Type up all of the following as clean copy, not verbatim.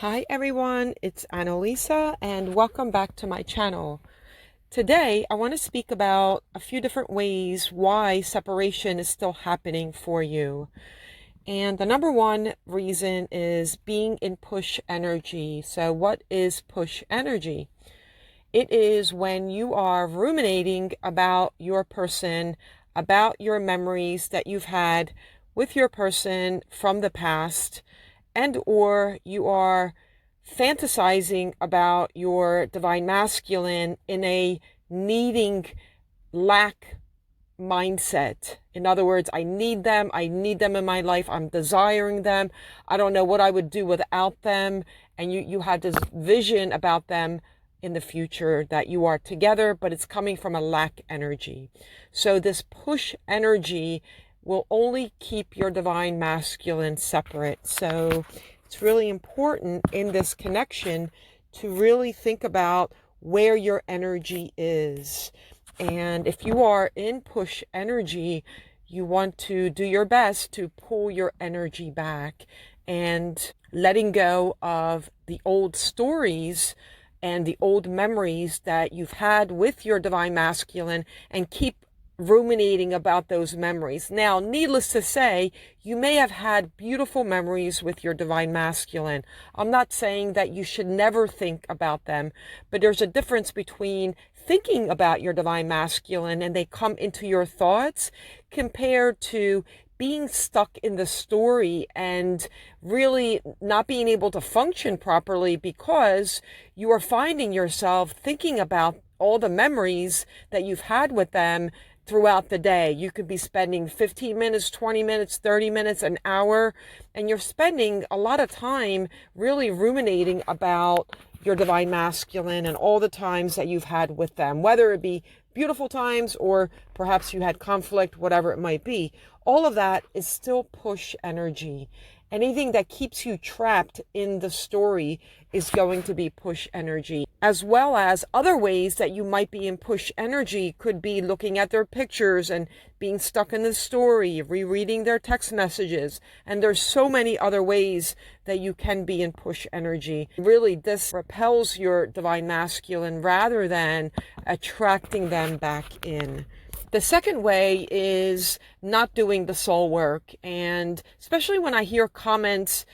Hi everyone, it's Annalisa and welcome back to my channel. Today I want to speak about a few different ways why separation is still happening for you. And the number one reason is being in push energy. So what is push energy? It is when you are ruminating about your person, about your memories that you've had with your person from the past, and or you are fantasizing about your divine masculine in a needing lack mindset. In other words, I need them in my life, I'm desiring them, I don't know what I would do without them. And you had this vision about them in the future that you are together, but it's coming from a lack energy. So this push energy will only keep your divine masculine separate. So it's really important in this connection to really think about where your energy is. And if you are in push energy, you want to do your best to pull your energy back and letting go of the old stories and the old memories that you've had with your divine masculine and keep ruminating about those memories. Now, needless to say, you may have had beautiful memories with your divine masculine. I'm not saying that you should never think about them, but there's a difference between thinking about your divine masculine and they come into your thoughts compared to being stuck in the story and really not being able to function properly because you are finding yourself thinking about all the memories that you've had with them throughout the day. You could be spending 15 minutes, 20 minutes, 30 minutes, an hour, and you're spending a lot of time really ruminating about your divine masculine and all the times that you've had with them, whether it be beautiful times or perhaps you had conflict, whatever it might be. All of that is still push energy. Anything that keeps you trapped in the story is going to be push energy, as well as other ways that you might be in push energy could be looking at their pictures and being stuck in the story, rereading their text messages. And there's so many other ways that you can be in push energy. Really, this repels your divine masculine rather than attracting them back in. The second way is not doing the soul work. And especially when I hear comments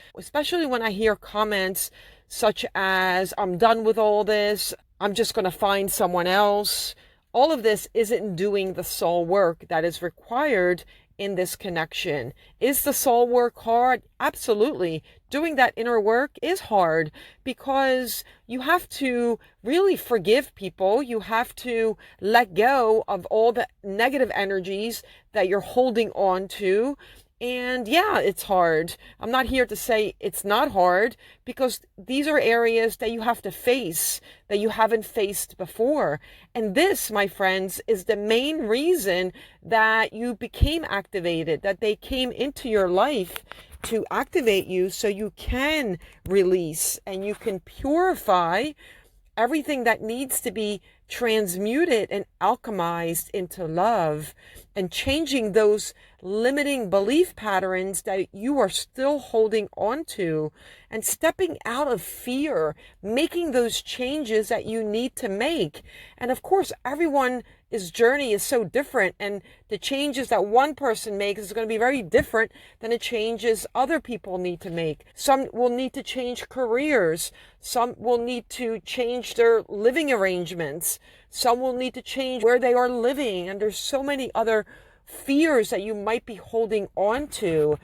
such as, I'm done with all this, I'm just going to find someone else. All of this isn't doing the soul work that is required in this connection. Is the soul work hard? Absolutely. Doing that inner work is hard because you have to really forgive people. You have to let go of all the negative energies that you're holding on to. And yeah, it's hard. I'm not here to say it's not hard because these are areas that you have to face that you haven't faced before. And this, my friends, is the main reason that you became activated, that they came into your life to activate you so you can release and you can purify everything that needs to be transmuted and alchemized into love, and changing those limiting belief patterns that you are still holding on to, and stepping out of fear, making those changes that you need to make. And of course, everyone's journey is so different, and the changes that one person makes is going to be very different than the changes other people need to make. Some will need to change careers. Some will need to change their living arrangements. Some will need to change where they are living. And there's so many other fears that you might be holding on to.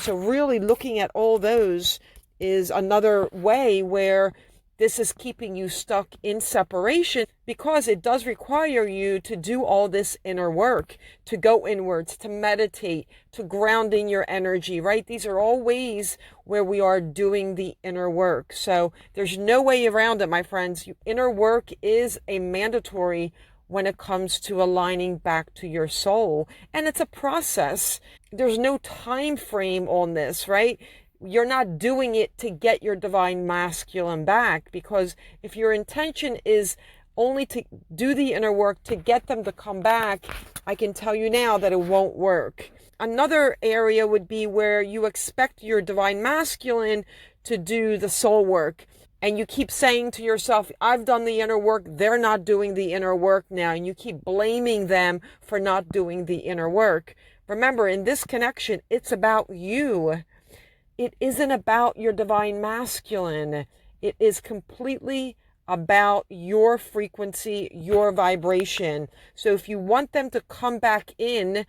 So really looking at all those is another way where this is keeping you stuck in separation, because it does require you to do all this inner work, to go inwards, to meditate, to grounding your energy, right? These are all ways where we are doing the inner work. So there's no way around it, my friends. Inner work is a mandatory when it comes to aligning back to your soul. And it's a process. There's no time frame on this, right? You're not doing it to get your divine masculine back, because if your intention is only to do the inner work to get them to come back, I can tell you now that it won't work. Another area would be where you expect your divine masculine to do the soul work. And you keep saying to yourself, I've done the inner work, they're not doing the inner work now. And you keep blaming them for not doing the inner work. Remember, in this connection, it's about you. It isn't about your divine masculine. It is completely about your frequency, your vibration. So if you want them to come back in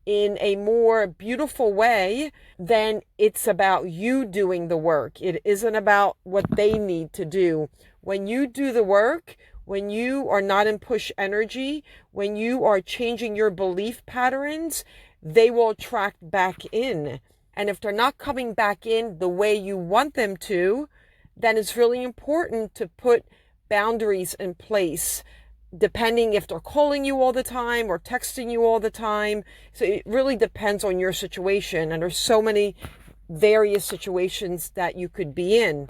a more beautiful way, then it's about you doing the work. It isn't about what they need to do. When you do the work, when you are not in push energy, when you are changing your belief patterns, they will attract back in. And if they're not coming back in the way you want them to, then it's really important to put boundaries in place, depending if they're calling you all the time or texting you all the time. So it really depends on your situation. And there's so many various situations that you could be in.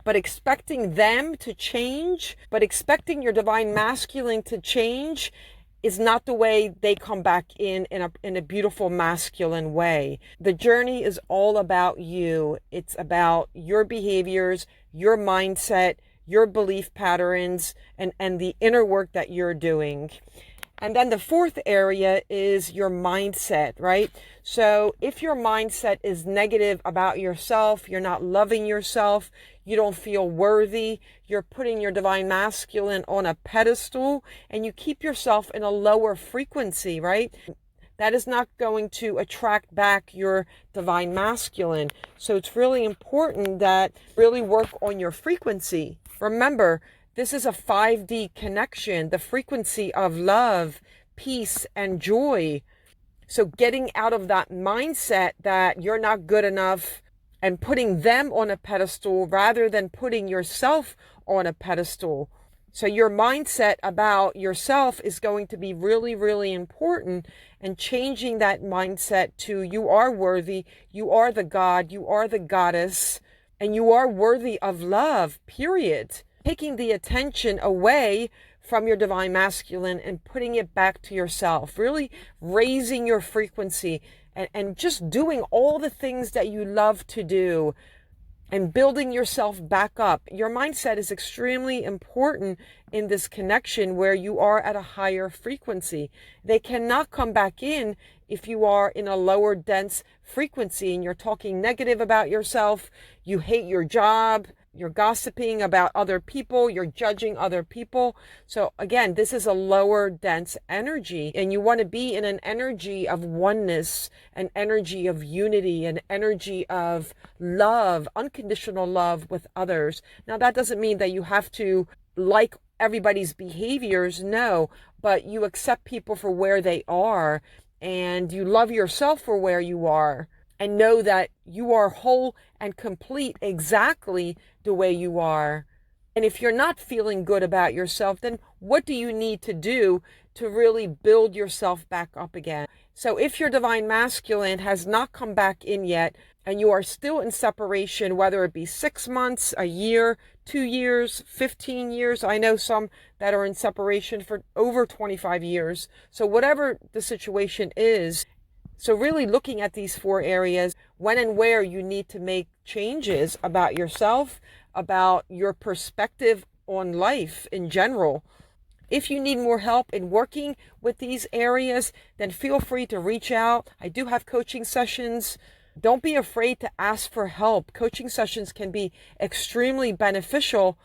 But expecting them to change, but expecting your divine masculine to change is not the way they come back in a beautiful masculine way. The journey is all about you. It's about your behaviors, your mindset, your belief patterns, and the inner work that you're doing. And then the fourth area is your mindset, right? So if your mindset is negative about yourself, you're not loving yourself, you don't feel worthy, you're putting your divine masculine on a pedestal, and you keep yourself in a lower frequency, right? That is not going to attract back your divine masculine. So it's really important that really work on your frequency. Remember, this is a 5D connection, the frequency of love, peace, and joy. So getting out of that mindset that you're not good enough and putting them on a pedestal rather than putting yourself on a pedestal. So your mindset about yourself is going to be really, really important, and changing that mindset to you are worthy, you are the God, you are the goddess, and you are worthy of love, period. Taking the attention away from your divine masculine and putting it back to yourself, really raising your frequency and just doing all the things that you love to do and building yourself back up. Your mindset is extremely important in this connection where you are at a higher frequency. They cannot come back in if you are in a lower dense frequency and you're talking negative about yourself, you hate your job, you're gossiping about other people, you're judging other people. So again, this is a lower dense energy, and you want to be in an energy of oneness, an energy of unity, an energy of love, unconditional love with others. Now, that doesn't mean that you have to like everybody's behaviors, no, but you accept people for where they are, and you love yourself for where you are, and know that you are whole and complete exactly the way you are. And if you're not feeling good about yourself, then what do you need to do to really build yourself back up again? So if your divine masculine has not come back in yet, and you are still in separation, whether it be 6 months, a year, 2 years, 15 years. I know some that are in separation for over 25 years. So whatever the situation is, so really looking at these 4 areas, when and where you need to make changes about yourself, about your perspective on life in general. If you need more help in working with these areas, then feel free to reach out. I do have coaching sessions. Don't be afraid to ask for help. Coaching sessions can be extremely beneficial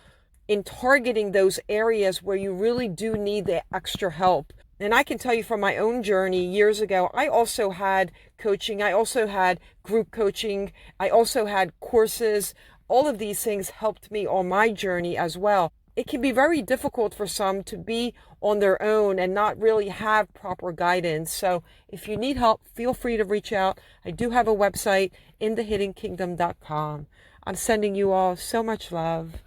in targeting those areas where you really do need the extra help. And I can tell you from my own journey years ago, I also had coaching. I also had group coaching. I also had courses. All of these things helped me on my journey as well. It can be very difficult for some to be on their own and not really have proper guidance. So if you need help, feel free to reach out. I do have a website, inthehiddenkingdom.com. I'm sending you all so much love.